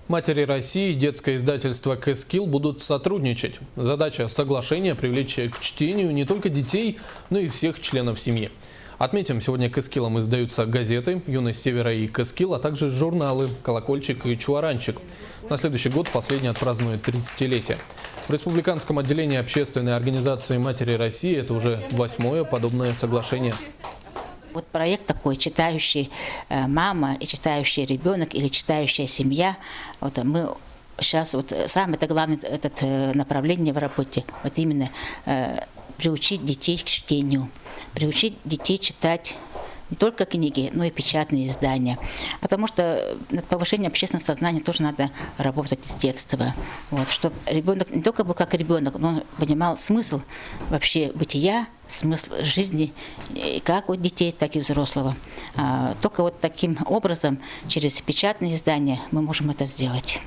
Матери России и детское издательство «Кэскил» будут сотрудничать. Задача соглашения – привлечь к чтению не только детей, но и всех членов семьи. Отметим, сегодня «Кэскилом» издаются газеты «Юность Севера» и «Кэскил», а также журналы «Колокольчик» и «Чуаранчик». На следующий год последний отпразднует 30-летие. В республиканском отделении общественной организации «Матери России» это уже 8-е подобное соглашение. Вот проект такой, читающий мама и читающий ребенок или читающая семья. Вот мы сейчас, вот самое это главное направление в работе, вот именно приучить детей к чтению, приучить детей читать не только книги, но и печатные издания. Потому что над повышением общественного сознания тоже надо работать с детства. Вот, чтобы ребенок не только был как ребенок, но он понимал смысл вообще бытия, смысл жизни, как у детей, так и взрослого. Только вот таким образом, через печатные издания, мы можем это сделать.